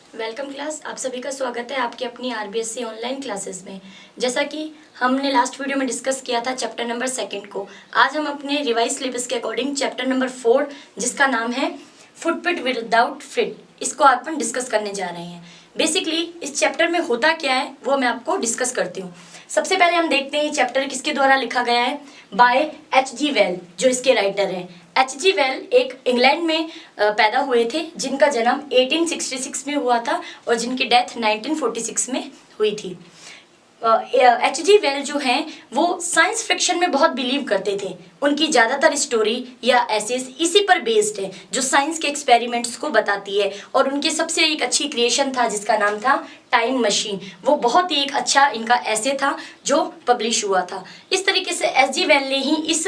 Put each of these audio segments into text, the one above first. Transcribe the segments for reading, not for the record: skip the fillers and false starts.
Welcome class. आप सभी का स्वागत है आपकी अपनी आरबीएससी ऑनलाइन क्लासेस में। जैसा कि हमने लास्ट वीडियो में डिस्कस किया था चैप्टर नंबर 2 को, आज हम अपने रिवाइज सिलेबस के अकॉर्डिंग चैप्टर नंबर 4 जिसका नाम है फुटप्रिंट विदाउट फिट, इसको अपन डिस्कस करने जा रहे हैं। बेसिकली इस चैप्टर में होता क्या है वो मैं आपको डिस्कस करती हूँ। सबसे पहले हम देखते हैं ये चैप्टर किसके द्वारा लिखा गया है। Bye H.G.. वेल, जो इसके राइटर हैं। एच.जी. वेल एक इंग्लैंड में पैदा हुए थे, जिनका जन्म 1866 में हुआ था और जिनकी डेथ 1946 में हुई थी। एच.जी. वेल जो हैं वो साइंस फिक्शन में बहुत बिलीव करते थे। उनकी ज़्यादातर स्टोरी या एसेस इसी पर बेस्ड है, जो साइंस के एक्सपेरिमेंट्स को बताती है। और उनके सबसे एक अच्छी क्रिएशन था जिसका नाम था टाइम मशीन। वो बहुत ही एक अच्छा इनका एसे था जो पब्लिश हुआ था। इस तरीके से एच.जी. वेल ने ही इस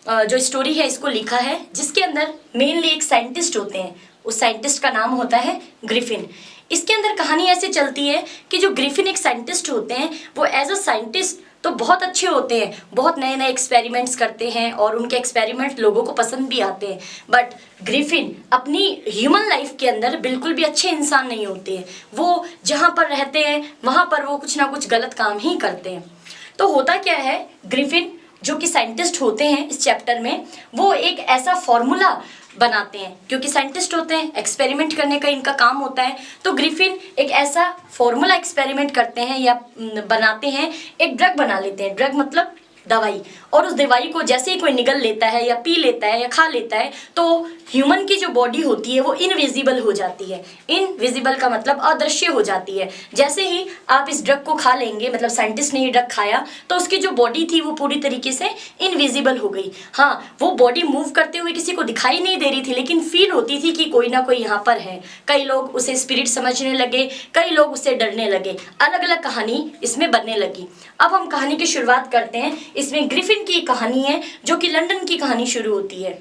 जो स्टोरी है इसको लिखा है, जिसके अंदर मेनली एक साइंटिस्ट होते हैं। उस साइंटिस्ट का नाम होता है ग्रिफिन। इसके अंदर कहानी ऐसे चलती है कि जो ग्रिफिन एक साइंटिस्ट होते हैं वो एज अ साइंटिस्ट तो बहुत अच्छे होते हैं, बहुत नए नए एक्सपेरिमेंट्स करते हैं और उनके एक्सपेरिमेंट लोगों को पसंद भी आते हैं। बट ग्रिफिन अपनी ह्यूमन लाइफ के अंदर बिल्कुल भी अच्छे इंसान नहीं होते हैं। वो जहाँ पर रहते हैं वहाँ पर वो कुछ ना कुछ गलत काम ही करते हैं। तो होता क्या है, ग्रिफिन जो कि साइंटिस्ट होते हैं इस चैप्टर में, वो एक ऐसा फॉर्मूला बनाते हैं। क्योंकि साइंटिस्ट होते हैं, एक्सपेरिमेंट करने का इनका काम होता है। तो ग्रिफिन एक ऐसा फॉर्मूला एक्सपेरिमेंट करते हैं या बनाते हैं, एक ड्रग बना लेते हैं। ड्रग मतलब दवाई। और उस दवाई को जैसे ही कोई निगल लेता है या पी लेता है या खा लेता है तो ह्यूमन की जो बॉडी होती है वो इनविजिबल हो जाती है। इनविजिबल का मतलब अदृश्य हो जाती है। जैसे ही आप इस ड्रग को खा लेंगे, मतलब साइंटिस्ट ने ये ड्रग खाया तो उसकी जो बॉडी थी वो पूरी तरीके से इनविजिबल हो गई। हाँ, वो बॉडी मूव करते हुए किसी को दिखाई नहीं दे रही थी, लेकिन फील होती थी कि कोई ना कोई यहाँ पर है। कई लोग उसे स्पिरिट समझने लगे, कई लोग उससे डरने लगे। अलग अलग कहानी इसमें बनने लगी। अब हम कहानी की शुरुआत करते हैं। इसमें ग्रिफिन की कहानी है जो कि लंदन की कहानी शुरू होती है।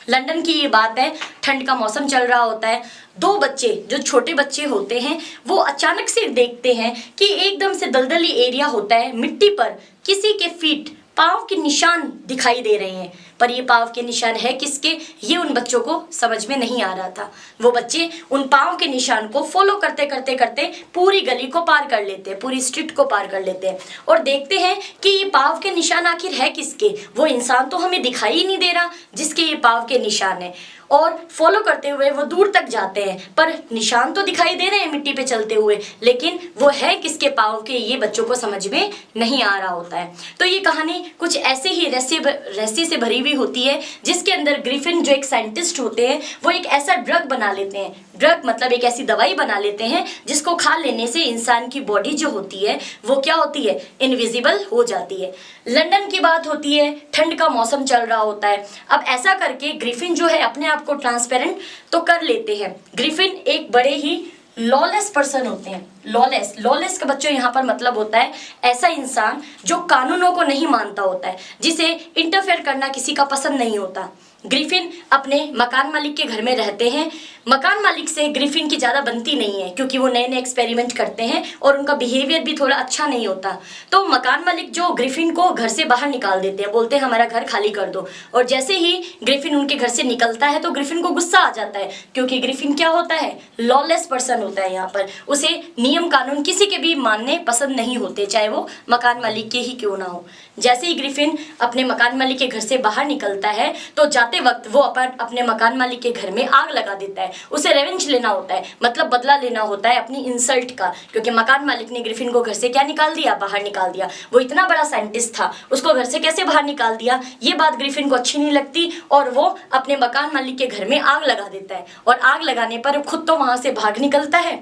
लंदन की ये बात है, ठंड का मौसम चल रहा होता है। दो बच्चे जो छोटे बच्चे होते हैं वो अचानक से देखते हैं कि एकदम से दलदली एरिया होता है, मिट्टी पर किसी के फीट, पाँव के निशान दिखाई दे रहे हैं। पर ये पाँव के निशान है किसके, ये उन बच्चों को समझ में नहीं आ रहा था। वो बच्चे उन पाँव के निशान को फॉलो करते करते करते पूरी गली को पार कर लेते हैं, पूरी स्ट्रीट को पार कर लेते हैं और देखते हैं कि ये पाँव के निशान आखिर है किसके। वो इंसान तो हमें दिखाई ही नहीं दे रहा जिसके ये पाँव के निशान है। और फॉलो करते हुए वो दूर तक जाते हैं, पर निशान तो दिखाई दे रहे हैं मिट्टी पे चलते हुए, लेकिन वो है किसके पाँव के ये बच्चों को समझ में नहीं आ रहा होता है। तो ये कहानी कुछ ऐसे ही रहस्य से भरी हुई होती है, जिसके अंदर ग्रिफिन जो एक साइंटिस्ट होते हैं वो एक ऐसा ड्रग बना लेते हैं। ड्रग मतलब एक ऐसी दवाई बना लेते हैं जिसको खा लेने से इंसान की बॉडी जो होती है वो क्या होती है, इनविजिबल हो जाती है। लंदन की बात होती है, ठंड का मौसम चल रहा होता है। अब ऐसा करके ग्रिफिन जो है अपने आप को ट्रांसपेरेंट तो कर लेते हैं। ग्रिफिन एक बड़े ही लॉलेस पर्सन होते हैं। लॉलेस का बच्चों यहाँ पर मतलब होता है ऐसा इंसान जो कानूनों को नहीं मानता होता है, जिसे इंटरफेयर करना किसी का पसंद नहीं होता। ग्रिफिन अपने मकान मालिक के घर में रहते हैं। मकान मालिक से ग्रिफिन की ज़्यादा बनती नहीं है क्योंकि वो नए नए एक्सपेरिमेंट करते हैं और उनका बिहेवियर भी थोड़ा अच्छा नहीं होता। तो मकान मालिक जो ग्रिफिन को घर से बाहर निकाल देते हैं, बोलते हैं हमारा घर खाली कर दो। और जैसे ही ग्रिफिन उनके घर से निकलता है तो ग्रिफिन को गुस्सा आ जाता है, क्योंकि ग्रिफिन क्या होता है, लॉलेस पर्सन होता है। यहाँ पर उसे नियम कानून किसी के भी मानने पसंद नहीं होते, चाहे वो मकान मालिक के ही क्यों ना हो। जैसे ही ग्रिफिन अपने मकान मालिक के घर से बाहर निकलता है तो जाते वक्त वो अपने मकान मालिक के घर में आग लगा देता है। उसे रेवेंज लेना होता है, मतलब बदला लेना होता है अपनी इंसल्ट का, क्योंकि मकान मालिक ने ग्रिफिन को घर से क्या निकाल दिया, बाहर निकाल दिया। वो इतना बड़ा साइंटिस्ट था, उसको घर से कैसे बाहर निकाल दिया, ये बात ग्रिफिन को अच्छी नहीं लगती और वो अपने मकान मालिक के घर में आग लगा देता है। और आग लगाने पर खुद तो वहां से भाग निकलता है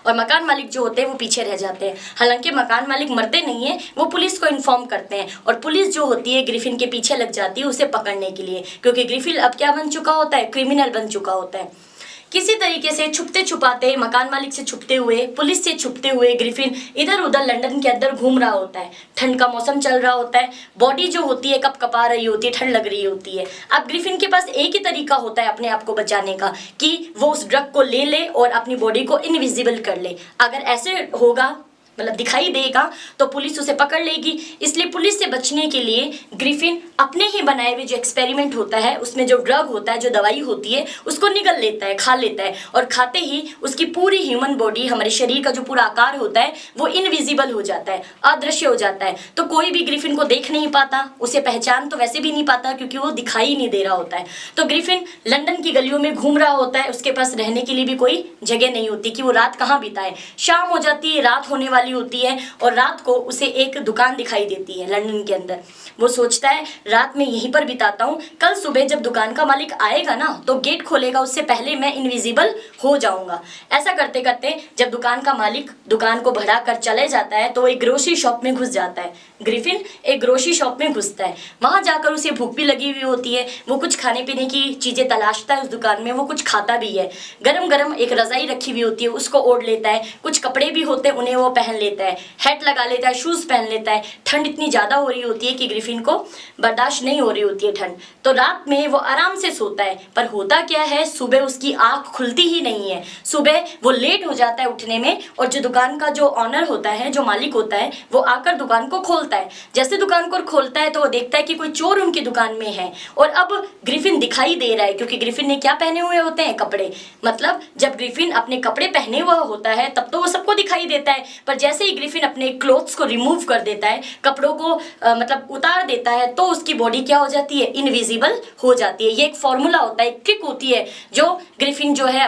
और मकान मालिक जो होते हैं वो पीछे रह जाते हैं। हालांकि मकान मालिक मरते नहीं है, वो पुलिस को इन्फॉर्म करते हैं और पुलिस जो होती है ग्रिफिन के पीछे लग जाती है उसे पकड़ने के लिए, क्योंकि ग्रिफिन अब क्या बन चुका होता है, क्रिमिनल बन चुका होता है। किसी तरीके से छुपते छुपाते, मकान मालिक से छुपते हुए, पुलिस से छुपते हुए ग्रिफिन इधर उधर लंदन के अंदर घूम रहा होता है। ठंड का मौसम चल रहा होता है, बॉडी जो होती है कप कपा रही होती है, ठंड लग रही होती है। अब ग्रिफिन के पास एक ही तरीका होता है अपने आप को बचाने का कि वो उस ड्रग को ले ले और अपनी बॉडी को इनविजिबल कर ले। अगर ऐसे होगा मतलब दिखाई देगा तो पुलिस उसे पकड़ लेगी। इसलिए पुलिस से बचने के लिए ग्रिफिन अपने ही बनाए हुए जो एक्सपेरिमेंट होता है, उसमें जो ड्रग होता है, जो दवाई होती है, उसको निगल लेता है, खा लेता है, और खाते ही उसकी पूरी ह्यूमन बॉडी, हमारे शरीर का जो पूरा आकार होता है वो इनविजिबल हो जाता है, अदृश्य हो जाता है। तो कोई भी ग्रिफिन को देख नहीं पाता, उसे पहचान तो वैसे भी नहीं पाता क्योंकि वो दिखाई नहीं दे रहा होता है। तो ग्रिफिन लंदन की गलियों में घूम रहा होता है, उसके पास रहने के लिए भी कोई जगह नहीं होती कि वो रात कहाँ बिताए। शाम हो जाती है, रात होने वाली होती है, और रात को उसे एक दुकान दिखाई देती है लंदन के अंदर। वो सोचता है रात में यहीं पर बिताता हूँ, कल सुबह जब दुकान का मालिक आएगा ना तो गेट खोलेगा, उससे पहले मैं इनविजिबल हो जाऊंगा। ऐसा करते करते जब दुकान का मालिक दुकान को भड़ा कर चले जाता है तो वो एक ग्रोसरी शॉप में घुस जाता है। ग्रिफिन एक ग्रोसरी शॉप में घुसता है, वहां जाकर उसे भूख भी लगी हुई होती है। वो कुछ खाने पीने की चीजें तलाशता है उस दुकान में, वो कुछ खाता भी है। गरम गरम एक रजाई रखी हुई होती है, उसको ओढ़ लेता है। कुछ कपड़े भी होते हैं, उन्हें वो पहन लेता है। हैट लगा लेता है, शूज पहन लेता है। ठंड इतनी ज्यादा हो रही होती है कि ग्रिफिन को बर्दाश्त नहीं हो रही होती है ठंड, तो रात में वो आराम से सोता है। पर होता क्या है, सुबह उसकी आंख खुलती ही नहीं है। सुबह वो लेट हो जाता है उठने में, और जो दुकान का जो ऑनर होता है, जो मालिक होता है, वो आकर दुकान को खोलता है। जैसे दुकान को खोलता है तो वो देखता है कि कोई चोर उनकी दुकान में है, और अब ग्रिफिन दिखाई दे रहा है क्योंकि ग्रिफिन ने क्या पहने हुए होते हैं, कपड़े। मतलब जब ग्रिफिन अपने कपड़े पहने हुआ होता है तब तो वो सबको दिखाई देता है, पर जैसे ही ग्रिफिन अपने क्लोथ्स को रिमूव कर देता है, कपड़ों को मतलब उतार देता है, तो उसकी बॉडी क्या हो जाती है, इनविजिबल हो जाती है। ये एक फॉर्मूला होता है, एक ट्रिक होती है जो ग्रिफिन जो है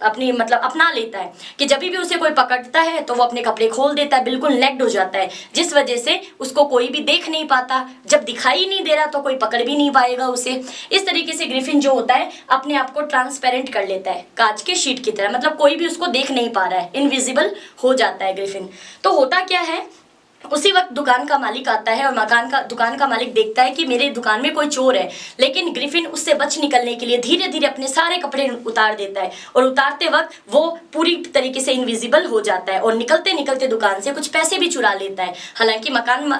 अपनी मतलब अपना लेता है कि जब भी उसे कोई पकड़ता है तो वो अपने कपड़े खोल देता है, बिल्कुल नेक्ड हो जाता है, जिस वजह से उसको कोई भी देख नहीं पाता। जब दिखाई नहीं दे रहा तो कोई पकड़ भी नहीं पाएगा उसे। इस तरीके से ग्रिफिन जो होता है अपने आप को ट्रांसपेरेंट कर लेता है, कांच के शीट की तरह, मतलब कोई भी उसको देख नहीं पा रहा है, इनविजिबल हो जाता है ग्रिफिन। तो होता क्या है, उसी वक्त दुकान का मालिक आता है और दुकान का मालिक देखता है कि मेरे दुकान में कोई चोर है, लेकिन ग्रिफिन उससे बच निकलने के लिए धीरे धीरे अपने सारे कपड़े उतार देता है, और उतारते वक्त वो पूरी तरीके से इनविजिबल हो जाता है, और निकलते निकलते दुकान से कुछ पैसे भी चुरा लेता है। हालांकि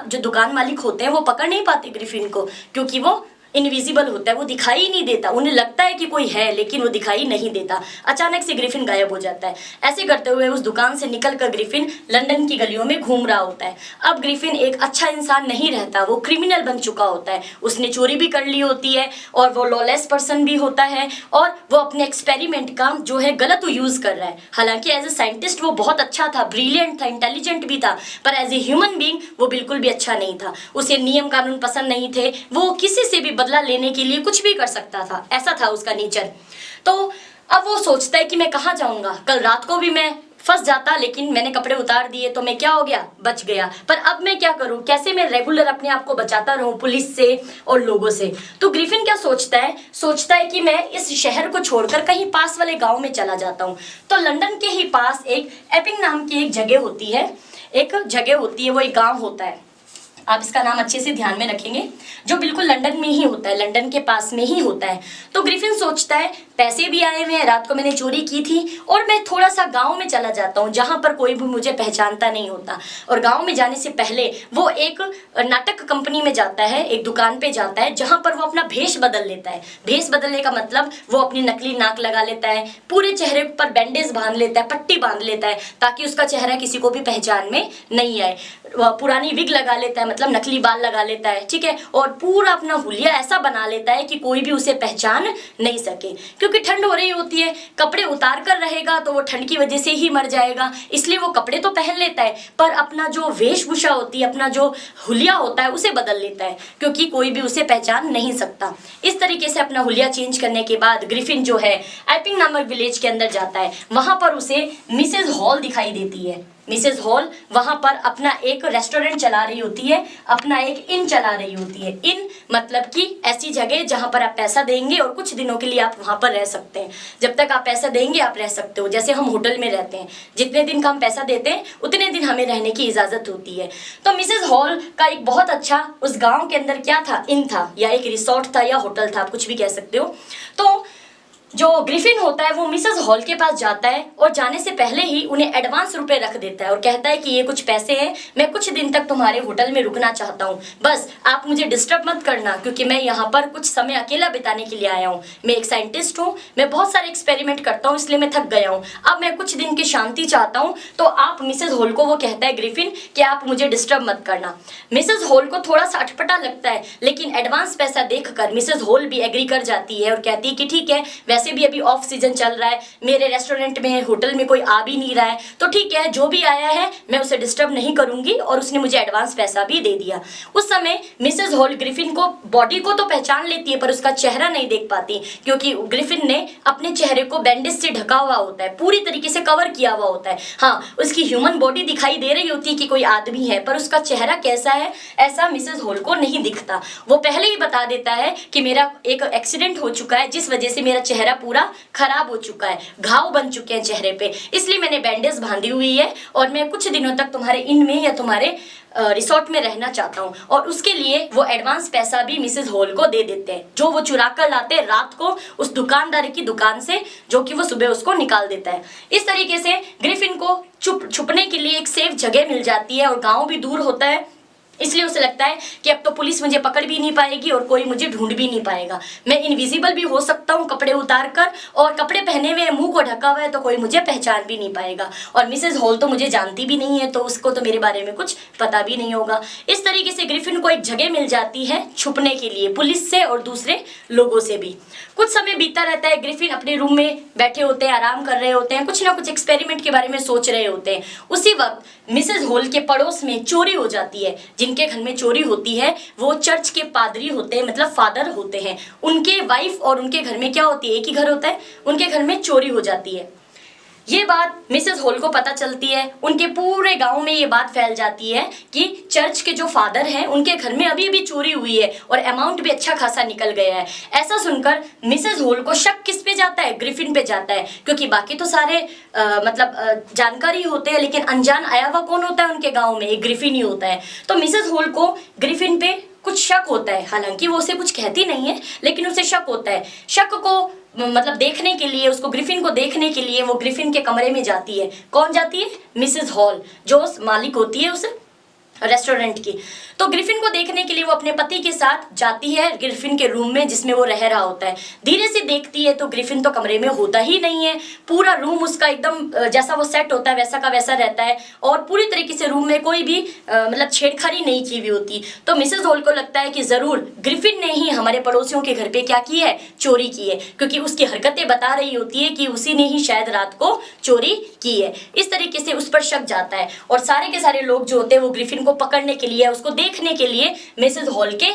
जो दुकान मालिक होते हैं वो पकड़ नहीं पाते ग्रिफिन को, क्योंकि वो इनविजिबल होता है, वो दिखाई नहीं देता। उन्हें लगता है कि कोई है लेकिन वो दिखाई नहीं देता। अचानक से ग्रिफिन गायब हो जाता है। ऐसे करते हुए उस दुकान से निकलकर ग्रिफिन लंदन की गलियों में घूम रहा होता है। अब ग्रिफिन एक अच्छा इंसान नहीं रहता, वो क्रिमिनल बन चुका होता है। उसने चोरी भी कर ली होती है, और वो लॉलेस पर्सन भी होता है, और वो अपने एक्सपेरिमेंट का जो है गलत यूज कर रहा है। हालांकि एज ए साइंटिस्ट वो बहुत अच्छा था, ब्रिलियंट था, इंटेलिजेंट भी था, पर एज ए ह्यूमन बीइंग वो बिल्कुल भी अच्छा नहीं था। उसे नियम कानून पसंद नहीं थे, वो किसी से भी बदला लेने के लिए कुछ भी कर सकता था, ऐसा था उसका नेचर। तो अब वो सोचता है कि मैं कहाँ जाऊंगा, कल रात को भी मैं फंस जाता, लेकिन मैंने कपड़े उतार दिए तो मैं क्या हो गया, बच गया। पर अब मैं क्या करूं, कैसे मैं रेगुलर अपने आप को बचाता रहूं पुलिस से और लोगों से। तो ग्रिफिन क्या सोचता है कि मैं इस शहर को छोड़कर कहीं पास वाले गांव में चला जाता हूं। तो लंदन के ही पास एक एपिंग नाम की एक जगह होती है, वो एक गाँव होता है। आप इसका नाम अच्छे से ध्यान में रखेंगे, जो बिल्कुल लंदन में ही होता है, लंदन के पास में ही होता है। तो ग्रिफिन सोचता है पैसे भी आए हुए हैं, रात को मैंने चोरी की थी, और मैं थोड़ा सा गांव में चला जाता हूँ जहां पर कोई भी मुझे पहचानता नहीं होता। और गांव में जाने से पहले वो एक नाटक कंपनी में जाता है, एक दुकान पे जाता है जहां पर वो अपना भेष बदल लेता है। भेष बदलने का मतलब वो अपनी नकली नाक लगा लेता है, पूरे चेहरे पर बैंडेज बांध लेता है, पट्टी बांध लेता है, ताकि उसका चेहरा किसी को भी पहचान में नहीं आए। पुरानी विग लगा लेता है, मतलब नकली बाल लगा लेता है, ठीक है, और पूरा अपना हुलिया ऐसा बना लेता है कि कोई भी उसे पहचान नहीं सके। क्योंकि ठंड हो रही होती है, कपड़े उतार कर रहेगा तो वो ठंड की वजह से ही मर जाएगा, इसलिए वो कपड़े तो पहन लेता है, पर अपना जो वेशभूषा होती है, अपना जो हुलिया होता है उसे बदल लेता है, क्योंकि कोई भी उसे पहचान नहीं सकता। इस तरीके से अपना हुलिया चेंज करने के बाद ग्रिफिन जो है एपिंग नामक विलेज के अंदर जाता है। वहां पर उसे मिसेज हॉल दिखाई देती है। मिसेज हॉल वहां पर अपना एक रेस्टोरेंट चला रही होती है, अपना एक इन चला रही होती है। इन मतलब कि ऐसी जगह जहां पर आप पैसा देंगे और कुछ दिनों के लिए आप वहां पर रह सकते हैं। जब तक आप पैसा देंगे आप रह सकते हो, जैसे हम होटल में रहते हैं, जितने दिन का हम पैसा देते हैं उतने दिन हमें रहने की इजाजत होती है। तो मिसेज हॉल का एक बहुत अच्छा उस गाँव के अंदर क्या था, इन था, या एक रिसोर्ट था, या होटल था, आप कुछ भी कह सकते हो। तो जो ग्रिफिन होता है वो मिसेस हॉल के पास जाता है और जाने से पहले ही उन्हें एडवांस रुपए रख देता है और कहता है कि ये कुछ पैसे हैं, मैं कुछ दिन तक तुम्हारे होटल में रुकना चाहता हूँ, बस आप मुझे डिस्टर्ब मत करना क्योंकि मैं यहाँ पर कुछ समय अकेला बिताने के लिए आया हूँ। मैं एक साइंटिस्ट हूँ, मैं बहुत सारे एक्सपेरिमेंट करता हूँ, इसलिए मैं थक गया हूँ, अब मैं कुछ दिन की शांति चाहता हूँ। तो आप मिसेज हॉल को वो कहता है ग्रिफिन कि आप मुझे डिस्टर्ब मत करना। मिसेज हॉल को थोड़ा सा अटपटा लगता है, लेकिन एडवांस पैसा देखकर मिसेज हॉल भी एग्री कर जाती है और कहती है कि ठीक है, वैसे भी अभी ऑफ सीजन चल रहा है, मेरे रेस्टोरेंट में होटल में कोई आ भी नहीं रहा है, तो ठीक है, जो भी आया है मैं उसे डिस्टर्ब नहीं करूंगी। और उसने मुझे एडवांस पैसा भी दे दिया। उस समय मिसेज हॉल ग्रिफिन को बॉडी को तो पहचान लेती है पर उसका चेहरा नहीं देख पाती क्योंकि ग्रिफिन ने अपने चेहरे को बैंडेज से ढका हुआ होता है, पूरी तरीके से कवर किया हुआ होता है। हाँ, उसकी ह्यूमन बॉडी दिखाई दे रही होती है कि कोई आदमी है, पर उसका चेहरा कैसा है ऐसा मिसेज हॉल को नहीं दिखता। वो पहले ही बता देता है कि मेरा एक एक्सीडेंट हो चुका है जिस वजह से मेरा चेहरा पूरा खराब हो चुका है, घाव बन चुके हैं चेहरे पे, इसलिए मैंने बैंडेज बांधी हुई है और मैं कुछ दिनों तक तुम्हारे इन में या तुम्हारे रिसोर्ट में रहना चाहता हूँ। और उसके लिए वो एडवांस पैसा भी मिसेज हॉल को दे देते हैं, जो वो चुरा कर लाते हैं रात को उस दुकानदार की दुकान से, जो कि वो सुबह उसको निकाल देता है। इस तरीके से ग्रिफिन को छुपने के लिए एक सेफ जगह मिल जाती है और गाँव भी दूर होता है, इसलिए उसे लगता है कि अब तो पुलिस मुझे पकड़ भी नहीं पाएगी और कोई मुझे ढूंढ भी नहीं पाएगा, मैं इनविजिबल भी हो सकता हूँ कपड़े उतार कर, और कपड़े पहने हुए मुंह को ढका हुआ है तो कोई मुझे पहचान भी नहीं पाएगा, और मिसेज हॉल तो मुझे जानती भी नहीं है तो उसको तो मेरे बारे में कुछ पता भी नहीं होगा। इस तरीके से ग्रिफिन को एक जगह मिल जाती है छुपने के लिए, पुलिस से और दूसरे लोगों से भी। कुछ समय बीतता रहता है, ग्रिफिन अपने रूम में बैठे होते हैं, आराम कर रहे होते हैं, कुछ ना कुछ एक्सपेरिमेंट के बारे में सोच रहे होते हैं। उसी वक्त मिसेज हॉल के पड़ोस में चोरी हो जाती है। जिनके घर में चोरी होती है वो चर्च के पादरी होते हैं, मतलब फादर होते हैं। उनके वाइफ और उनके घर में क्या होती है, एक ही घर होता है, उनके घर में चोरी हो जाती है। ये बात मिसेस हॉल को पता चलती है, उनके पूरे गांव में ये बात फैल जाती है कि चर्च के जो फादर हैं उनके घर में अभी भी चोरी हुई है और अमाउंट भी अच्छा खासा निकल गया है। ऐसा सुनकर मिसेस हॉल को शक किस पे जाता है, ग्रिफिन पे जाता है, क्योंकि बाकी तो सारे जानकारी होते हैं, लेकिन अनजान आया हुआ कौन होता है उनके गाँव में, एक ग्रिफिन ही होता है। तो मिसेस हॉल को ग्रिफिन पे कुछ शक होता है, हालांकि वो उसे कुछ कहती नहीं है लेकिन उसे शक होता है। शक को देखने के लिए, उसको ग्रिफिन को देखने के लिए वो ग्रिफिन के कमरे में जाती है। कौन जाती है? मिसेस हॉल, जो मालिक होती है उस रेस्टोरेंट की। तो ग्रिफिन को देखने के लिए वो अपने पति के साथ जाती है ग्रिफिन के रूम में जिसमें वो रह रहा होता है। धीरे से देखती है तो ग्रिफिन तो कमरे में होता ही नहीं है, पूरा रूम उसका एकदम जैसा वो सेट होता है वैसा का वैसा रहता है और पूरी तरीके से रूम में कोई भी छेड़खानी नहीं की हुई होती। तो मिसेस हॉल को लगता है कि जरूर ग्रिफिन ने ही हमारे पड़ोसियों के घर पे क्या की है, चोरी की है, क्योंकि उसकी हरकतें बता रही होती है कि उसी ने ही शायद रात को चोरी की है। इस तरीके से उस पर शक जाता है और सारे के सारे लोग जो होते हैं वो ग्रिफिन को पकड़ने के लिए, उसको देखने के लिए मिसेस हॉल के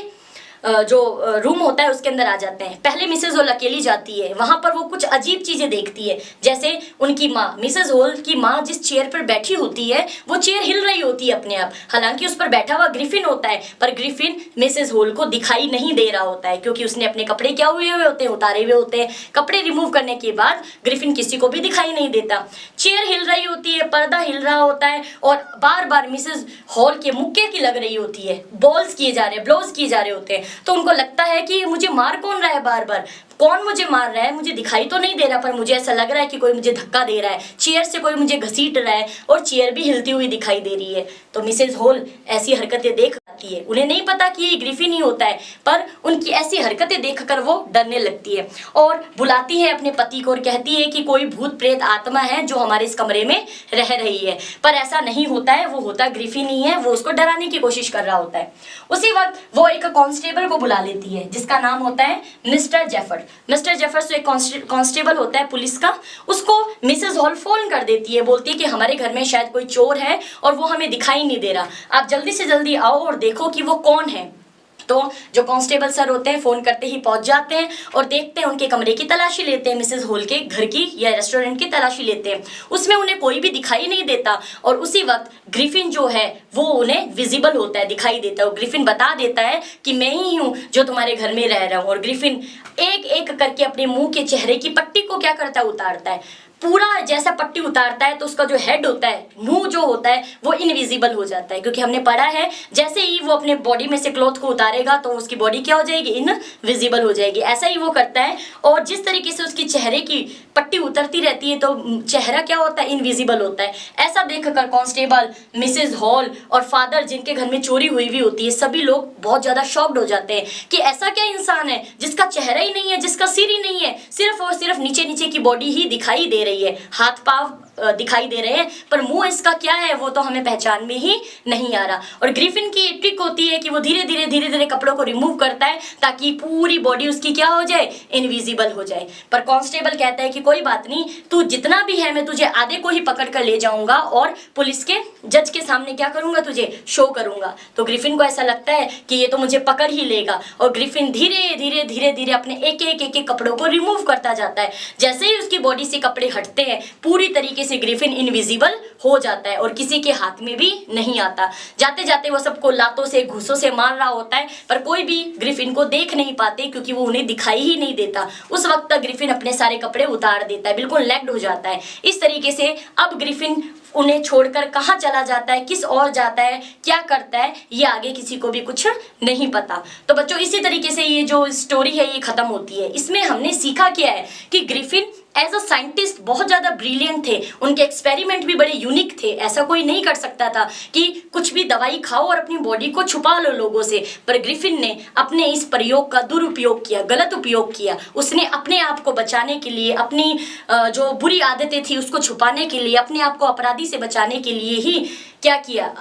जो रूम होता है उसके अंदर आ जाते हैं। पहले मिसेस हॉल अकेली जाती है, वहां पर वो कुछ अजीब चीजें देखती है, जैसे उनकी माँ, मिसेस हॉल की माँ जिस चेयर पर बैठी होती है वो चेयर हिल रही होती है अपने आप, हालांकि उस पर बैठा हुआ ग्रिफिन होता है, पर ग्रिफिन मिसेस हॉल को दिखाई नहीं दे रहा होता है क्योंकि उसने अपने कपड़े क्या हुए हुए होते हैं, उतारे हुए होते हैं। कपड़े रिमूव करने के बाद ग्रिफिन किसी को भी दिखाई नहीं देता। चेयर हिल रही होती है, पर्दा हिल रहा होता है और बार बार मिसेस हॉल के मुक्के की लग रही होती है, बॉल्स किए जा रहे हैं, ब्लोज किए जा रहे होते हैं। तो उनको लगता है कि मुझे मार कौन रहा है, बार बार कौन मुझे मार रहा है, मुझे दिखाई तो नहीं दे रहा पर मुझे ऐसा लग रहा है कि कोई मुझे धक्का दे रहा है, चेयर से कोई मुझे घसीट रहा है और चेयर भी हिलती हुई दिखाई दे रही है। तो मिसेस हॉल ऐसी हरकतें देख आती है, उन्हें नहीं पता कि ये ग्रिफिन ही होता है, पर उनकी ऐसी हरकतें देखकर वो डरने लगती है और बुलाती है अपने पति को और कहती है कि कोई भूत प्रेत आत्मा है जो हमारे इस कमरे में रह रही है, पर ऐसा नहीं होता है, वो होता ग्रिफिन ही है, वो उसको डराने की कोशिश कर रहा होता है। उसी वक्त वो एक कांस्टेबल को बुला लेती है जिसका नाम होता है मिस्टर जेफर। मिस्टर जेफर एक कांस्टेबल होता है पुलिस का, उसको मिसेस हॉल फोन कर देती है, बोलती है कि हमारे घर में शायद कोई चोर है और वो हमें दिखाई नहीं दे रहा, आप जल्दी से जल्दी आओ और देखो कि वो कौन है। तो जो कांस्टेबल सर होते हैं फोन करते ही पहुंच जाते हैं और देखते हैं, उनके कमरे की तलाशी लेते हैं, मिसेस हॉल के घर की या रेस्टोरेंट की तलाशी लेते हैं, उसमें उन्हें कोई भी दिखाई नहीं देता। और उसी वक्त ग्रिफिन जो है वो उन्हें विजिबल होता है, दिखाई देता है। और ग्रिफिन बता देता है कि मैं ही हूँ जो तुम्हारे घर में रह रहा हूँ। और ग्रिफिन एक एक करके अपने मुंह के चेहरे की पट्टी को क्या करता है, उतारता है, पूरा जैसा पट्टी उतारता है तो उसका जो हेड होता है, मुंह जो होता है, वो इनविजिबल हो जाता है, क्योंकि हमने पढ़ा है जैसे ही वो अपने बॉडी में से क्लॉथ को उतारेगा तो उसकी बॉडी क्या हो जाएगी, इनविजिबल हो जाएगी। ऐसा ही वो करता है, और जिस तरीके से उसकी चेहरे की पट्टी उतरती रहती है तो चेहरा क्या होता है, इनविजिबल होता है। ऐसा देखकर कांस्टेबल, मिसेज हॉल और फादर जिनके घर में चोरी हुई हुई होती है, सभी लोग बहुत ज्यादा शॉक्ड हो जाते हैं कि ऐसा क्या इंसान है जिसका चेहरा ही नहीं है, जिसका सिर ही नहीं है, सिर्फ और सिर्फ नीचे नीचे की बॉडी ही दिखाई दे रही है, हाथ पांव दिखाई दे रहे हैं, पर मुंह इसका क्या है वो तो हमें पहचान में ही नहीं आ रहा। और ग्रिफिन की एक ट्रिक होती है कि वो धीरे धीरे कपड़ों को रिमूव करता है ताकि पूरी बॉडी उसकी क्या हो जाए, इनविजिबल हो जाए। पर कांस्टेबल कहता है कि कोई बात नहीं, तू जितना भी है मैं तुझे आधे को ही पकड़ कर ले जाऊंगा और पुलिस के जज के सामने क्या करूंगा, तुझे शो करूंगा। तो ग्रिफिन को ऐसा लगता है कि ये तो मुझे पकड़ ही लेगा, और ग्रिफिन धीरे धीरे अपने एक एक कपड़ों को रिमूव करता जाता है। जैसे ही उसकी बॉडी से कपड़े हटते हैं पूरी तरीके से ग्रिफिन इनविजिबल हो जाता है और किसी के हाथ में भी नहीं आता। जाते जाते वो सबको लातों से, घूसों से मार रहा होता है, पर कोई भी ग्रिफिन को देख नहीं पाते क्योंकि वो उन्हें दिखाई ही नहीं देता। उस वक्त तक ग्रिफिन अपने सारे कपड़े उतार देता है, बिल्कुल नेक्ड हो जाता है। इस तरीके से अब ग्रिफिन उन्हें छोड़कर कहाँ चला जाता है, किस ओर जाता है, क्या करता है, ये आगे किसी को भी कुछ नहीं पता। तो बच्चों इसी तरीके से ये जो स्टोरी है ये खत्म होती है। इसमें हमने सीखा क्या है कि ग्रिफिन एज अ साइंटिस्ट बहुत ज़्यादा ब्रिलियंट थे, उनके एक्सपेरिमेंट भी बड़े यूनिक थे। ऐसा कोई नहीं कर सकता था कि कुछ भी दवाई खाओ और अपनी बॉडी को छुपा लो लोगों से, पर ग्रिफिन ने अपने इस प्रयोग का दुरुपयोग किया, गलत उपयोग किया। उसने अपने आप को बचाने के लिए, अपनी जो बुरी आदतें थी उसको छुपाने के लिए, अपने आप को अपराधी से बचाने के लिए ही क्या किया,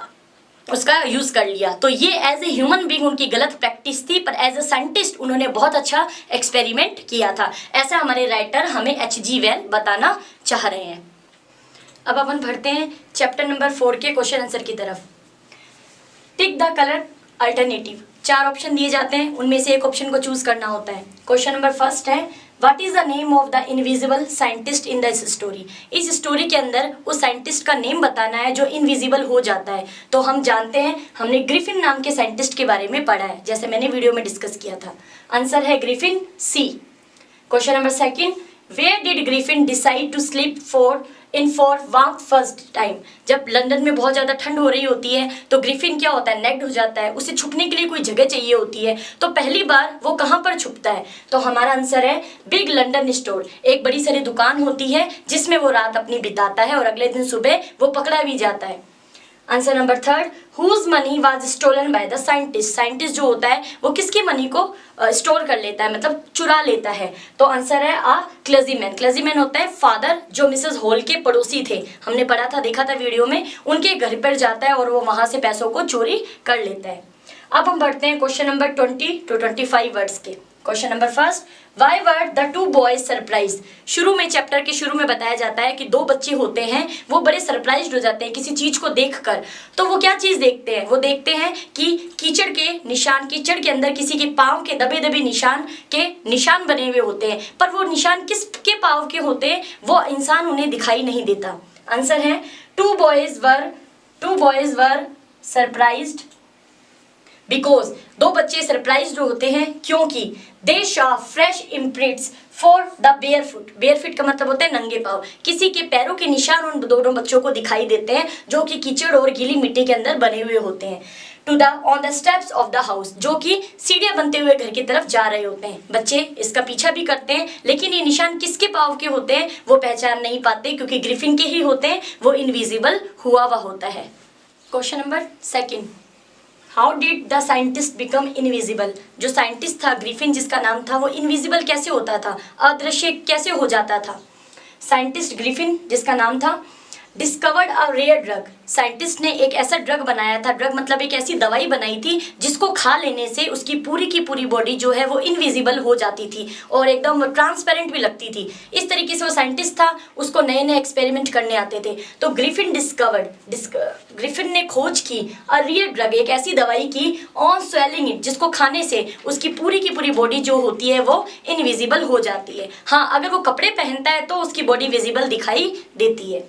उसका यूज कर लिया। तो ये एज ए ह्यूमन बीइंग उनकी गलत प्रैक्टिस थी, पर एज ए साइंटिस्ट उन्होंने बहुत अच्छा एक्सपेरिमेंट किया था। ऐसा हमारे राइटर हमें H.G. वेल बताना चाह रहे हैं। अब अपन बढ़ते हैं चैप्टर नंबर 4 के क्वेश्चन आंसर की तरफ। Tick the colour alternative. 4 option दिए जाते हैं, उनमें से एक ऑप्शन को चूज करना होता है। क्वेश्चन नंबर फर्स्ट है, what is the name of the invisible scientist in this story. इस स्टोरी के अंदर उस साइंटिस्ट का नेम बताना है जो इनविजिबल हो जाता है। तो हम जानते हैं, हमने ग्रिफिन नाम के साइंटिस्ट के बारे में पढ़ा है, जैसे मैंने वीडियो में डिस्कस किया था। आंसर है Griffin, C. Question number second, where did Griffin decide to sleep for warm first time. जब लंदन में बहुत ज़्यादा ठंड हो रही होती है तो ग्रिफिन क्या होता है, नेक्ड हो जाता है, उसे छुपने के लिए कोई जगह चाहिए होती है। तो पहली बार वो कहाँ पर छुपता है, तो हमारा आंसर है बिग लंदन स्टोर। एक बड़ी सारी दुकान होती है जिसमें वो रात अपनी बिताता है और अगले दिन सुबह वो पकड़ा भी जाता है। Answer number third, whose money was stolen by the scientist. Scientist जो होता है वो किसके मनी को स्टोर कर लेता है, मतलब चुरा लेता है। तो आंसर है आ क्लर्जीमैन। क्लर्जीमैन होता है फादर जो मिसेस हॉल के पड़ोसी थे, हमने पढ़ा था, देखा था वीडियो में। उनके घर पर जाता है और वो वहां से पैसों को चोरी कर लेता है। अब हम बढ़ते हैं क्वेश्चन नंबर 20 to 25 वर्ड्स के। Question number first, why were the 2 boys surprise. शुरू में, चैप्टर के शुरू में बताया जाता है कि 2 बच्चे होते हैं, वो बड़े सरप्राइज्ड हो जाते हैं किसी चीज को देखकर। तो वो क्या चीज देखते हैं, वो देखते हैं कि कीचड़ के निशान, कीचड़ के अंदर किसी के पाँव के दबे दबे निशान बने हुए होते हैं, पर वो निशान किसके पाँव के होते हैं वो इंसान उन्हें दिखाई नहीं देता। आंसर है 2 बॉयज वर सरप्राइज्ड बिकॉज। 2 बच्चे सरप्राइज्ड होते हैं क्योंकि they saw fresh imprints for the barefoot. Barefoot का मतलब होता है नंगे पाँव। किसी के पैरों के निशान उन दोनों बच्चों को दिखाई देते हैं जो कि कीचड़ और गीली मिट्टी के अंदर बने हुए होते हैं। To the on the steps of the house, जो कि सीढ़ियां बनते हुए घर की तरफ जा रहे होते हैं। बच्चे इसका पीछा भी करते हैं, लेकिन ये निशान किसके पाँव के होते हैं वो पहचान नहीं पाते क्योंकि ग्रिफिन के ही होते हैं, वो इनविजिबल हुआ हुआ होता है। Question number second, how did the scientist become invisible. जो साइंटिस्ट था ग्रिफिन जिसका नाम था, वो इनविजिबल कैसे होता था, अदृश्य कैसे हो जाता था। साइंटिस्ट ग्रिफिन जिसका नाम था discovered a rare drug. Scientist ने एक ऐसा ड्रग बनाया था, ड्रग मतलब एक ऐसी दवाई बनाई थी जिसको खा लेने से उसकी पूरी की पूरी बॉडी जो है वो इनविजिबल हो जाती थी और एकदम ट्रांसपेरेंट भी लगती थी। इस तरीके से वो साइंटिस्ट था, उसको नए नए एक्सपेरिमेंट करने आते थे। तो ग्रिफिन ने खोज की अ रेयर ड्रग, एक ऐसी दवाई की ऑन स्वेलिंग इट, जिसको खाने से उसकी पूरी की पूरी बॉडी जो होती है वो इनविजिबल हो जाती है। हाँ, अगर वो कपड़े पहनता है तो उसकी बॉडी विजिबल दिखाई देती है।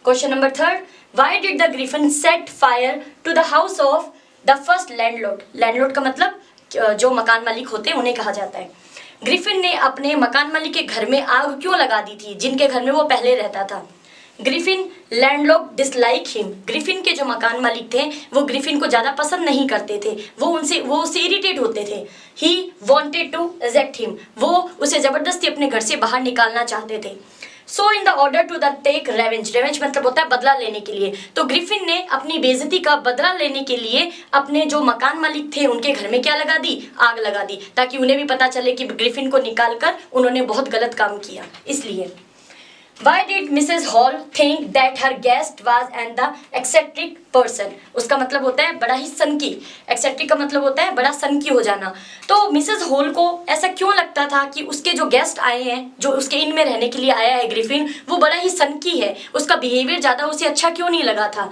Question number third, why did the Griffin set fire to the house of the first landlord. Landlord का मतलब जो मकान मालिक होते हैं उन्हें कहा जाता है। ग्रिफिन ने अपने मकान मालिक के घर में आग क्यों लगा दी थी, जिनके घर में वो पहले रहता था? Griffin landlord dislike him, Griffin के जो मकान मालिक थे वो ग्रिफिन को ज़्यादा पसंद नहीं करते थे, वो उससे इरिटेट होते थे। He wanted to eject him, वो उसे ज़बरदस्ती अपने घर से बाहर निकालना चाहते थे। So in the order to the take revenge, revenge मतलब होता है बदला लेने के लिए, तो ग्रिफिन ने अपनी बेइज्जती का बदला लेने के लिए अपने जो मकान मालिक थे उनके घर में क्या लगा दी, आग लगा दी, ताकि उन्हें भी पता चले कि ग्रिफिन को निकाल कर उन्होंने बहुत गलत काम किया। इसलिए Why did Mrs. Hall think that her guest was and the eccentric person? उसका मतलब होता है बड़ा ही सनकी, eccentric का मतलब होता है बड़ा सनकी हो जाना। तो मिसेस हॉल को ऐसा क्यों लगता था कि उसके जो गेस्ट आए हैं, जो उसके इन में रहने के लिए आया है ग्रिफिन, वो बड़ा ही सनकी है, उसका बिहेवियर ज़्यादा उसे अच्छा क्यों नहीं लगा था?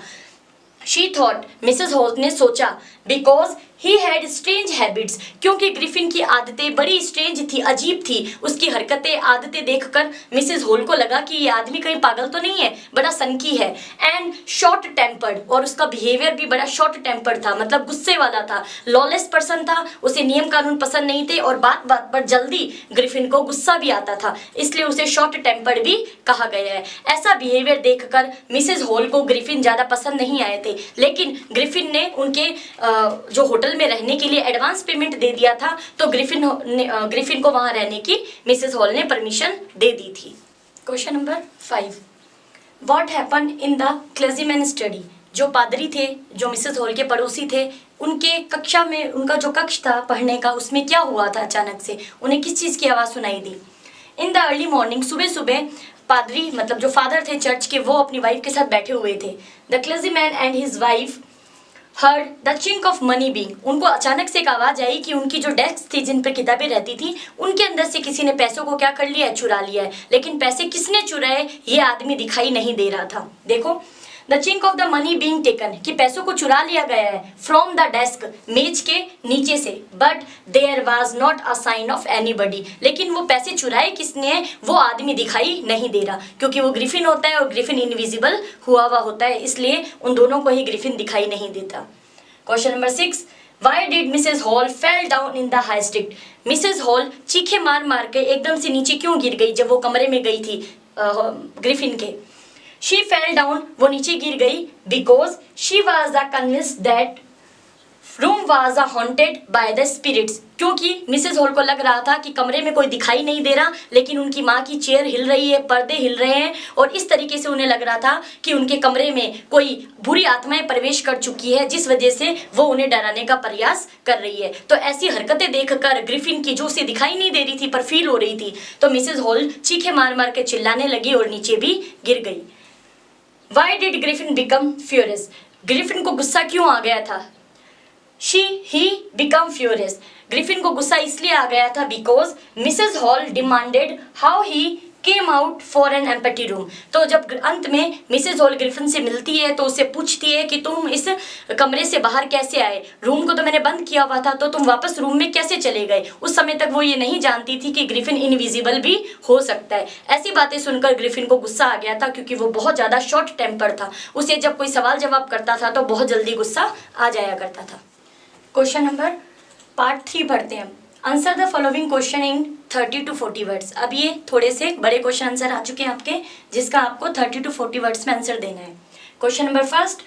She thought, मिसेस हॉल ने सोचा, because he had strange habits, क्योंकि ग्रिफिन की आदतें बड़ी स्ट्रेंज थी, अजीब थी। उसकी हरकतें आदतें देखकर मिसेस हॉल को लगा कि ये आदमी कहीं पागल तो नहीं है, बड़ा सनकी है। एंड शॉर्ट टेम्पर्ड, और उसका बिहेवियर भी बड़ा शॉर्ट टेम्पर्ड था, मतलब गुस्से वाला था, लॉलेस पर्सन था, उसे नियम कानून पसंद नहीं थे और बात बात पर जल्दी ग्रिफिन को गुस्सा भी आता था, इसलिए उसे शॉर्ट टेम्पर्ड भी कहा गया है। ऐसा बिहेवियर देखकर मिसेस हॉल को ग्रिफिन ज़्यादा पसंद नहीं आए थे, लेकिन ग्रिफिन ने उनके जो होटल में रहने के लिए एडवांस पेमेंट दे दिया था, तो ग्रिफिन को वहां रहने की मिसेस हॉल ने परमिशन दे दी थी। Question number 5, what happen in the clergyman study? जो पादरी थे, जो मिसेस हॉल के पड़ोसी थे, उनके कक्षा में, उनका जो कक्ष था पढ़ने का, उसमें क्या हुआ था? अचानक से उन्हें किस चीज़ की आवाज़ सुनाई दी? इन द अर्ली मॉर्निंग, सुबह सुबह पादरी मतलब जो फादर थे चर्च के, वो अपनी वाइफ के साथ बैठे हुए थे। The clergyman and his wife heard the chink of money being, उनको अचानक से एक आवाज़ आई कि उनकी जो डेस्क थी, जिन पर किताबें रहती थी, उनके अंदर से किसी ने पैसों को क्या कर लिया है, चुरा लिया है। लेकिन पैसे किसने चुराए ये आदमी दिखाई नहीं दे रहा था। देखो, the chink of the money being taken, कि पैसों को चुरा लिया गया है, फ्रॉम द डेस्क, मेज के नीचे से, but there was not a sign of anybody, लेकिन वो पैसे चुराए किसने है वो आदमी दिखाई नहीं दे रहा, क्योंकि वो ग्रिफिन होता है और ग्रिफिन इनविजिबल हुआ हुआ होता है, इसलिए उन दोनों को ही ग्रिफिन दिखाई नहीं देता। Question number 6, Why did Mrs. Hall fell down in the high street? Mrs hall चीखे मार मार के एकदम से नीचे क्यों गिर गई जब वो कमरे में गई थी ग्रिफिन के? She fell down, वो नीचे गिर गई, because she was convinced that room was haunted by the spirits, क्योंकि मिसेस हॉल को लग रहा था कि कमरे में कोई दिखाई नहीं दे रहा, लेकिन उनकी माँ की चेयर हिल रही है, पर्दे हिल रहे हैं, और इस तरीके से उन्हें लग रहा था कि उनके कमरे में कोई बुरी आत्माएं प्रवेश कर चुकी है, जिस वजह से वो उन्हें डराने का प्रयास कर रही है। तो ऐसी हरकतें देखकर ग्रिफिन की, जो उसे दिखाई नहीं दे रही थी पर फील हो रही थी, तो मिसेस हॉल चीखे मार मार के चिल्लाने लगी और नीचे भी गिर गई। Why did Griffin become furious? Griffin को गुस्सा क्यों आ गया था? he become furious. ग्रिफिन को गुस्सा इसलिए आ गया था because Mrs. Hall demanded how he came out for an empty room. तो जब अंत में मिसेस हॉल ग्रिफिन से मिलती है तो उससे पूछती है कि तुम इस कमरे से बाहर कैसे आए, रूम को तो मैंने बंद किया हुआ था, तो तुम वापस रूम में कैसे चले गए? उस समय तक वो ये नहीं जानती थी कि ग्रिफिन इनविजिबल भी हो सकता है। ऐसी बातें सुनकर ग्रिफिन को गुस्सा आ गया था, क्योंकि वो बहुत ज़्यादा शॉर्ट टेम्पर था, उसे जब कोई सवाल जवाब करता था तो बहुत जल्दी गुस्सा आ जाया करता था। क्वेश्चन नंबर पार्ट 3 पढ़ते हैं। Answer the following question in 30 to 40 words. अब ये थोड़े से बड़े क्वेश्चन आंसर आ चुके हैं आपके, जिसका आपको 30 to 40 वर्ड्स में आंसर देना है। Question number first,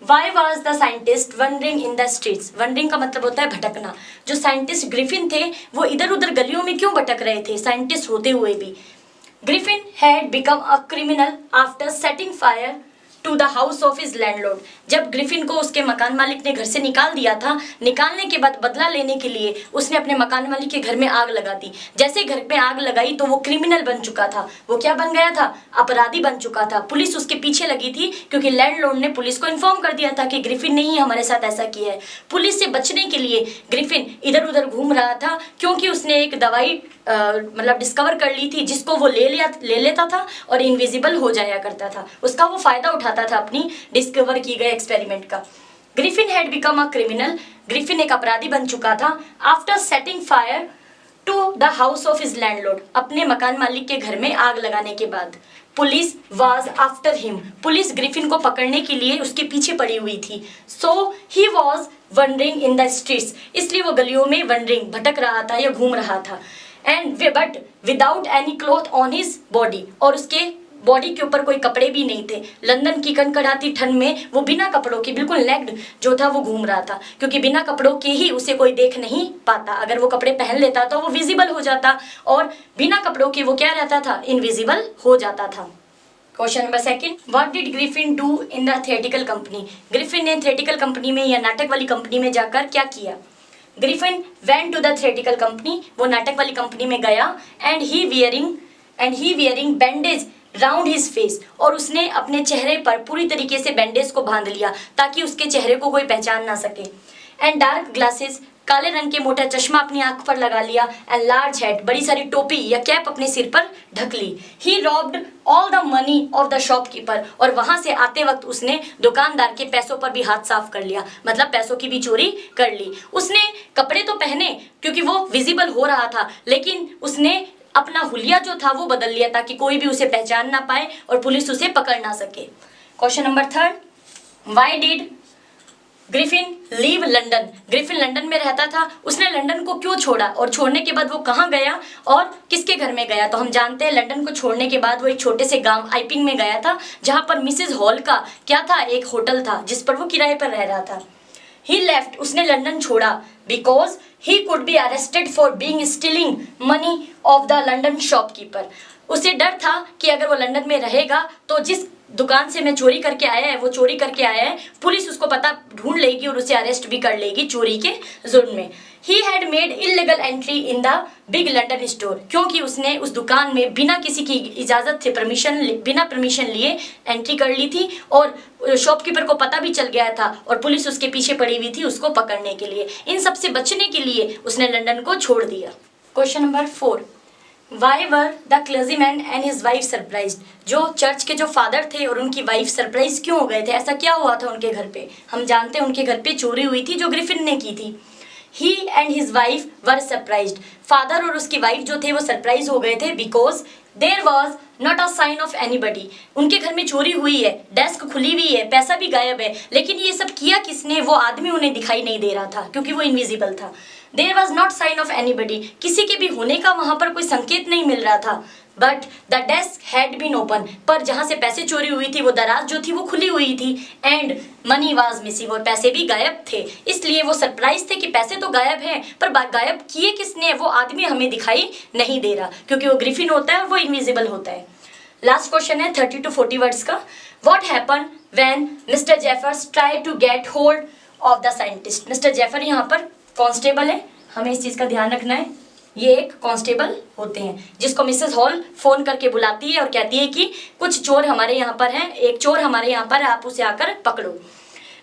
why was the scientist wondering in the streets? Wondering का मतलब होता है भटकना। जो साइंटिस्ट ग्रिफिन थे वो इधर उधर गलियों में क्यों भटक रहे थे, साइंटिस्ट होते हुए भी? Griffin had become a criminal after setting fire to the house of his landlord. जब ग्रिफिन को उसके मकान मालिक ने घर से निकाल दिया था, निकालने के बाद बदला लेने के लिए उसने अपने मकान मालिक के घर में आग लगा दी। जैसे घर पे आग लगाई तो वो क्रिमिनल बन चुका था। वो क्या बन गया था? अपराधी बन चुका था। पुलिस उसके पीछे लगी थी, क्योंकि लैंडलॉर्ड ने पुलिस को इन्फॉर्म कर दिया था कि ग्रिफिन ने ही हमारे साथ ऐसा किया है। पुलिस से बचने के लिए ग्रिफिन इधर उधर घूम रहा था, क्योंकि उसने एक दवाई मतलब डिस्कवर कर ली थी, जिसको वो ले लेता था और इनविजिबल हो जाया करता था। उसका वो फायदा उठाता था अपनी डिस्कवर की गए एक्सपेरिमेंट का। Griffin had become a criminal, Griffin एक अपराधी बन चुका था। After setting fire to the house of his landlord, अपने मकान मालिक के घर में आग लगाने के बाद। Police was after him, police Griffin को पकड़ने के लिए उसके पीछे पड़ी हुई थी। So he was wandering in the streets, इसलिए वो गलियों में वंडरिंग भटक रहा था या घूम रहा था। And but without any cloth on his body, और उसके बॉडी के ऊपर कोई कपड़े भी नहीं थे। लंदन की कनकनाती ठंड में वो बिना कपड़ों के बिल्कुल नेक्ड जो था वो घूम रहा था, क्योंकि बिना कपड़ों के ही उसे कोई देख नहीं पाता। अगर वो कपड़े पहन लेता तो वो विजिबल हो जाता, और बिना कपड़ों के वो क्या रहता था, इनविजिबल हो जाता था। Question number second, what did Griffin do in the theatrical company? Griffin ने थिएटिकल कंपनी में या नाटक वाली कंपनी में जाकर क्या किया? Griffin went to the theatrical company, वो नाटक वाली कंपनी में गया, and he wearing bandage round his face, और उसने अपने चेहरे पर पूरी तरीके से बैंडेज को बांध लिया ताकि उसके चेहरे को कोई पहचान ना सके। एंड डार्क ग्लासेस, काले रंग के मोटा चश्मा अपनी आंख पर लगा लिया, एंड लार्ज हैट, बड़ी सारी टोपी या कैप अपने सिर पर ढक ली। He robbed all the money of the shopkeeper, और वहां से आते वक्त उसने दुकानदार के पैसों पर भी हाथ साफ कर लिया, मतलब पैसों की भी चोरी कर ली। उसने कपड़े तो पहने क्योंकि वो विजिबल हो रहा था, लेकिन उसने अपना हुलिया जो था वो बदल लिया ताकि कोई भी उसे पहचान ना पाए और पुलिस उसे पकड़ ना सके। Question number third, why did Griffin leave London? Griffin London में रहता था, उसने लंदन को क्यों छोड़ा, और छोड़ने के बाद वो कहाँ गया और किसके घर में गया? तो हम जानते हैं लंदन को छोड़ने के बाद वो एक छोटे से गांव आइपिंग में गया था, जहाँ पर मिसेज हॉल का क्या था, एक होटल था जिस पर वो किराए पर रह रहा था। ही लेफ्ट, उसने लंदन छोड़ा, because he could be arrested for being stealing money of the London shopkeeper. उसे डर था कि अगर वो लंदन में रहेगा तो जिस दुकान से मैं चोरी करके आया है, वो चोरी करके आया है, पुलिस उसको पता ढूंढ लेगी और उसे अरेस्ट भी कर लेगी चोरी के जुर्म में। He had made illegal entry in the big London store, क्योंकि उसने उस दुकान में बिना किसी की इजाज़त से बिना परमिशन लिए एंट्री कर ली थी, और शॉपकीपर को पता भी चल गया था और पुलिस उसके पीछे पड़ी हुई थी उसको पकड़ने के लिए। इन सब से बचने के लिए उसने लंदन को छोड़ दिया। Question number 4, Why were the clergyman and his wife surprised? जो चर्च के जो फादर थे और उनकी वाइफ सरप्राइज क्यों हो गए थे? ऐसा क्या हुआ था उनके घर पे? हम जानते हैं उनके घर पे चोरी हुई थी जो ग्रिफिन ने की थी। He and his wife were surprised. Father और उसकी वाइफ जो थे वो सरप्राइज हो गए थे because there was not a sign of anybody. उनके घर में चोरी हुई है, डेस्क खुली हुई है, पैसा भी गायब है, लेकिन ये सब किया किसने? वो आदमी उन्हें दिखाई नहीं दे रहा था क्योंकि वो इनविजिबल था। There was not sign of anybody. किसी के भी होने का वहां पर कोई संकेत नहीं मिल रहा था। But the desk had been open. पर जहाँ से पैसे चोरी हुई थी वो दराज जो थी वो खुली हुई थी। And money was missing. और पैसे भी गायब थे, इसलिए वो सरप्राइज थे कि पैसे तो गायब हैं, पर गायब किए किसने? वो आदमी हमें दिखाई नहीं दे रहा क्योंकि वो ग्रिफिन होता है और वो इनविजिबल होता है। लास्ट क्वेश्चन है 30 to 40 वर्ड्स का। What happened when Mr. Jeffers tried to get hold of the scientist? Mister Jaffer यहाँ पर कांस्टेबल है, हमें इस चीज़ का ध्यान रखना है। ये एक कांस्टेबल होते हैं जिसको मिसेस हॉल फोन करके बुलाती है और कहती है कि कुछ चोर हमारे यहाँ पर हैं, एक चोर हमारे यहाँ पर है, आप उसे आकर पकड़ो।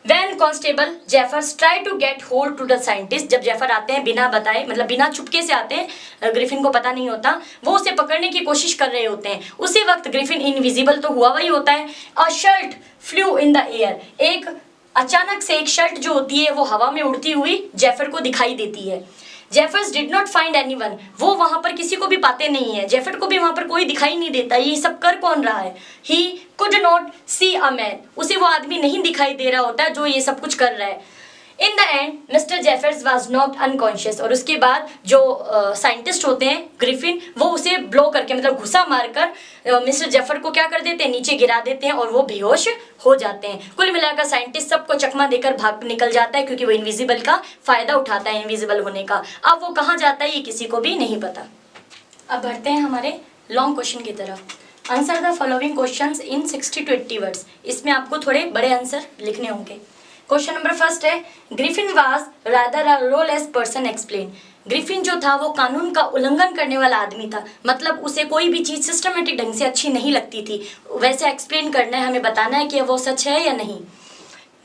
When Constable Jeffers try to get hold to the scientist, जब जेफर आते हैं बिना बताए, मतलब बिना चुपके से आते हैं, ग्रिफिन को पता नहीं होता, वो उसे पकड़ने की कोशिश कर रहे होते हैं। उसी वक्त ग्रिफिन इनविजिबल तो हुआ वही होता है। A shirt flew in the air, एक अचानक से एक शर्ट जो होती है वो हवा में उड़ती हुई जेफर को दिखाई देती है। Jeffers did not find anyone, वो वहां पर किसी को भी पाते नहीं है, जेफर को भी वहां पर कोई दिखाई नहीं देता, ये सब कर कौन रहा है? He could not see a man, उसे वो आदमी नहीं दिखाई दे रहा होता जो ये सब कुछ कर रहा है। In the and mister Jeffers was knocked unconscious, और उसके बाद जो साइंटिस्ट होते हैं ग्रिफिन, वो उसे ब्लो करके मतलब घुसा मारकर मिस्टर जेफर को क्या कर देते हैं, नीचे गिरा देते हैं और वो बेहोश हो जाते हैं। कुल मिलाकर साइंटिस्ट सबको चकमा देकर भाग निकल जाता है क्योंकि वो इनविजिबल का फायदा उठाता है, इनविजिबल होने का। अब वो कहाँ जाता है ये किसी को भी नहीं पता। अब बढ़ते हैं हमारे लॉन्ग क्वेश्चन की तरफ। Answer the following questions in 60 to 80 words. इसमें आपको थोड़े बड़े आंसर लिखने होंगे। क्वेश्चन नंबर फर्स्ट है, Griffin was rather a lawless person explain. Griffin जो था वो कानून का उल्लंघन करने वाला आदमी था, मतलब उसे कोई भी चीज़ सिस्टमेटिक ढंग से अच्छी नहीं लगती थी। वैसे एक्सप्लेन करना है, हमें बताना है कि वो सच है या नहीं।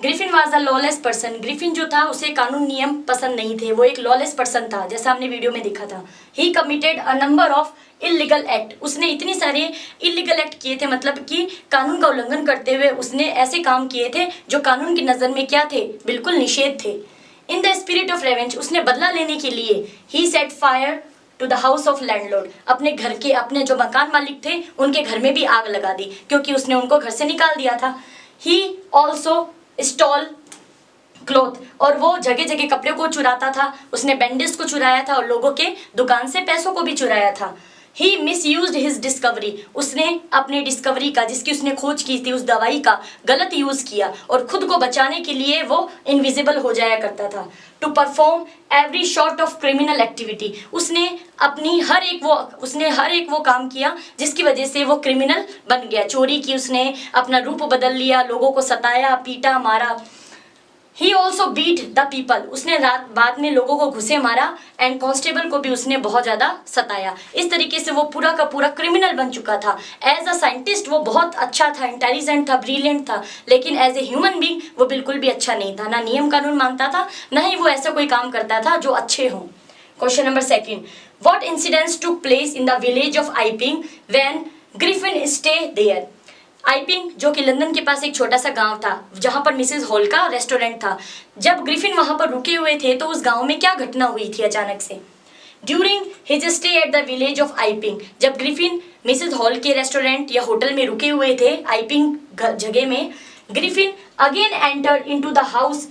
Griffin was a lawless person, Griffin जो था उसे कानून नियम पसंद नहीं थे, वो एक लॉलेस पर्सन था जैसा हमने वीडियो में देखा था। He committed a number of illegal act, उसने इतने सारे इलीगल एक्ट किए थे, मतलब कि कानून का उल्लंघन करते हुए उसने ऐसे काम किए थे जो कानून की नज़र में क्या थे, बिल्कुल निषेध थे। In the spirit of revenge, उसने बदला लेने के लिए he set fire to the house of landlord, अपने घर के अपने जो मकान मालिक थे उनके घर में भी आग लगा दी क्योंकि उसने उनको घर से निकाल दिया था। ही ऑल्सो स्टॉल क्लॉथ, और वो जगह जगह कपड़े को चुराता था, उसने बैंडेज को चुराया था और लोगों के दुकान से पैसों को भी चुराया था। He misused his discovery, उसने अपने डिस्कवरी का, जिसकी उसने खोज की थी, उस दवाई का गलत यूज किया और खुद को बचाने के लिए वो इनविजिबल हो जाया करता था। To perform every sort of criminal activity, उसने हर एक वो काम किया जिसकी वजह से वो क्रिमिनल बन गया। चोरी की, उसने अपना रूप बदल लिया, लोगों को सताया, पीटा, मारा। He also beat the people, उसने बाद में लोगों को घुसे मारा, एंड कांस्टेबल को भी उसने बहुत ज़्यादा सताया। इस तरीके से वो पूरा का पूरा क्रिमिनल बन चुका था। एज अ साइंटिस्ट वो बहुत अच्छा था, इंटेलिजेंट था, ब्रिलियंट था, लेकिन एज ए ह्यूमन बींग वो बिल्कुल भी अच्छा नहीं था। ना नियम कानून मानता था, ना ही वो ऐसा कोई काम करता था जो अच्छे हों। Question number 2, What incidents took place in the village of Iping when Griffin stay there? आइपिंग, जो कि लंदन के पास एक छोटा सा गांव था, जहां पर मिसेस हॉल का रेस्टोरेंट था। जब ग्रिफिन वहां पर रुके हुए थे तो उस गांव में क्या घटना हुई थी अचानक से? During his stay at the village of Iping, जब ग्रिफिन मिसेस हॉल के रेस्टोरेंट या होटल में रुके हुए थे आइपिंग जगह में, Griffin again entered into the house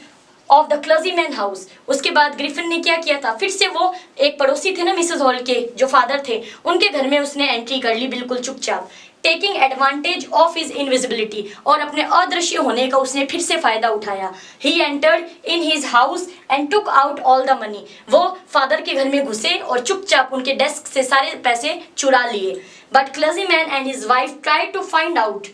of the clergyman house. उसके बाद ग्रिफिन ने क्या किया था, फिर से वो एक पड़ोसी थे ना मिसेस हॉल के, जो फादर थे, उनके घर में उसने एंट्री कर ली बिल्कुल चुपचाप। Taking advantage of his invisibility, और अपने अदृश्य होने का उसने फिर से फायदा उठाया। He entered in his house and took out all the money, वो फादर के घर में घुसे और चुपचाप उनके डेस्क से सारे पैसे चुरा लिए। But clergyman and his wife tried to find out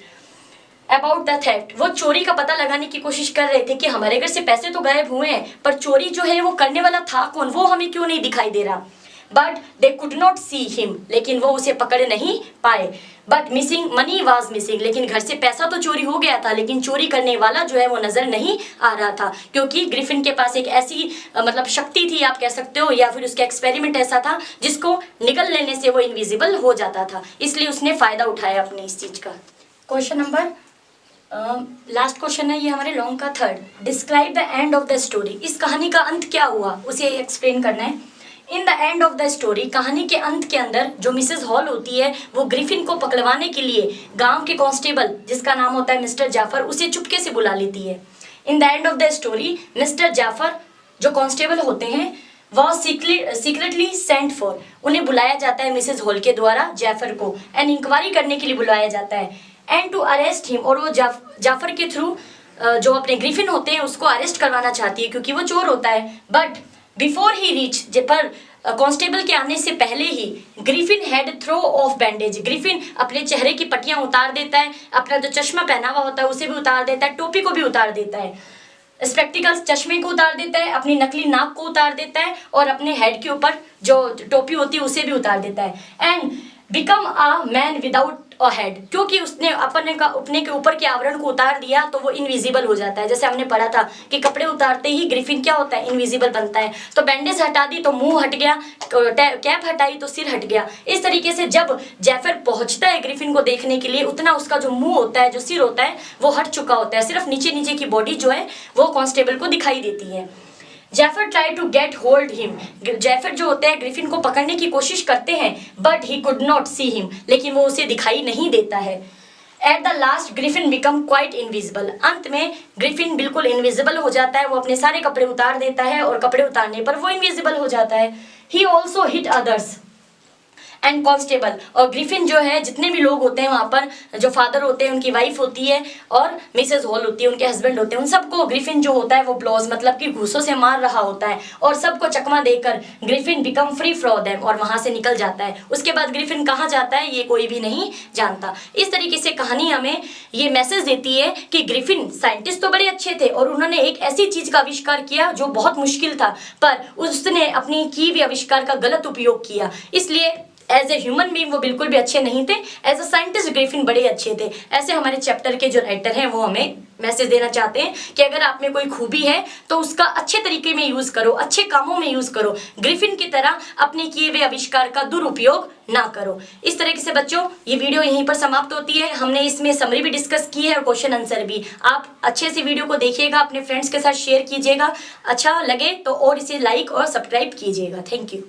about the theft, वो चोरी का पता लगाने की कोशिश कर रहे थे कि हमारे घर से पैसे तो गायब हुए हैं, पर चोरी जो है वो करने वाला था कौन, वो हमें क्यों नहीं दिखाई दे रहा। But they could not see him, लेकिन वो उसे पकड़ नहीं पाए। But missing money was missing, लेकिन घर से पैसा तो चोरी हो गया था, लेकिन चोरी करने वाला जो है वो नजर नहीं आ रहा था, क्योंकि ग्रिफिन के पास एक ऐसी मतलब शक्ति थी आप कह सकते हो, या फिर उसका एक्सपेरिमेंट ऐसा था जिसको निगल लेने से वो इनविजिबल हो जाता था, इसलिए उसने फायदा उठाया अपने इस चीज का। क्वेश्चन नंबर लास्ट क्वेश्चन है ये हमारे लॉन्ग का 3rd, describe the end of the story, इस कहानी का अंत क्या हुआ उसे एक्सप्लेन करना है। In the end of the story, कहानी के अंत के अंदर जो मिसेस हॉल होती है वो ग्रिफिन को पकड़वाने के लिए गांव के कांस्टेबल, जिसका नाम होता है मिस्टर जाफर, उसे चुपके से बुला लेती है। In the end of the story mister Jaffer जो कांस्टेबल होते हैं वह सीक्रेटली सेंट फॉर, उन्हें बुलाया जाता है मिसेस हॉल के द्वारा जाफर को, एंड इंक्वायरी करने के लिए बुलाया जाता है, एंड टू अरेस्ट हिम, और वो जाफर के थ्रू जो अपने ग्रिफिन होते हैं उसको अरेस्ट करवाना चाहती है क्योंकि वो चोर होता है। बट बिफोर ही रीच, पर कांस्टेबल के आने से पहले ही Griffin had throw off bandage, Griffin अपने चेहरे की पट्टियां उतार देता है, अपना जो चश्मा पहना हुआ होता है उसे भी उतार देता है, टोपी को भी उतार देता है, स्पेक्टिकल्स चश्मे को उतार देता है, अपनी नकली नाक को उतार देता है, और अपने हेड के ऊपर जो टोपी होती है उसे भी उतार देता है, and become a man without a head, क्योंकि उसने अपने के ऊपर के आवरण को उतार दिया तो वो इनविजिबल हो जाता है। जैसे हमने पढ़ा था कि कपड़े उतारते ही ग्रिफिन क्या होता है, इनविजिबल बनता है। तो बैंडेज हटा दी तो मुंह हट गया, कैप हटाई तो सिर हट गया। इस तरीके से जब जैफर पहुंचता है ग्रिफिन को देखने के लिए, उतना उसका जो मुंह होता है, जो सिर होता है, वो हट चुका होता है, सिर्फ नीचे नीचे की बॉडी जो है वो कांस्टेबल को दिखाई देती है। Jaffer try to get hold him, Jaffer जो होते हैं ग्रिफिन को पकड़ने की कोशिश करते हैं, but he could not see him, लेकिन वो उसे दिखाई नहीं देता है। At the last Griffin become quite invisible, अंत में ग्रिफिन बिल्कुल इनविजिबल हो जाता है, वो अपने सारे कपड़े उतार देता है और कपड़े उतारने पर वो इनविजिबल हो जाता है। He also hit others and constable, और ग्रिफिन जो है जितने भी लोग होते हैं वहाँ पर, जो फादर होते हैं, उनकी वाइफ होती है और मिसेस हॉल होती है, उनके हस्बैंड होते हैं, उन सबको ग्रिफिन जो होता है वो ब्लोज मतलब कि घूसों से मार रहा होता है, और सबको चकमा देकर Griffin become free from them, और वहाँ से निकल जाता है। उसके बाद ग्रिफिन कहाँ जाता है ये कोई भी नहीं जानता। इस तरीके से कहानी हमें ये मैसेज देती है कि ग्रिफिन साइंटिस्ट तो बड़े अच्छे थे और उन्होंने एक ऐसी चीज का आविष्कार किया जो बहुत मुश्किल था, पर उसने अपनी की हुई आविष्कार का गलत उपयोग किया, इसलिए एज ए ह्यूमन बीइंग वो बिल्कुल भी अच्छे नहीं थे। एज अ साइंटिस्ट ग्रिफिन बड़े अच्छे थे। ऐसे हमारे चैप्टर के जो राइटर हैं वो हमें मैसेज देना चाहते हैं कि अगर आप में कोई खूबी है तो उसका अच्छे तरीके में यूज करो, अच्छे कामों में यूज करो, ग्रिफिन की तरह अपने किए हुए आविष्कार का दुरुपयोग ना करो। इस तरीके से बच्चों ये वीडियो यहीं पर समाप्त होती है। हमने इसमें समरी भी डिस्कस की है और क्वेश्चन आंसर भी। आप अच्छे से वीडियो को देखिएगा, अपने फ्रेंड्स के साथ शेयर कीजिएगा, अच्छा लगे तो और इसे लाइक और सब्सक्राइब कीजिएगा। Thank you.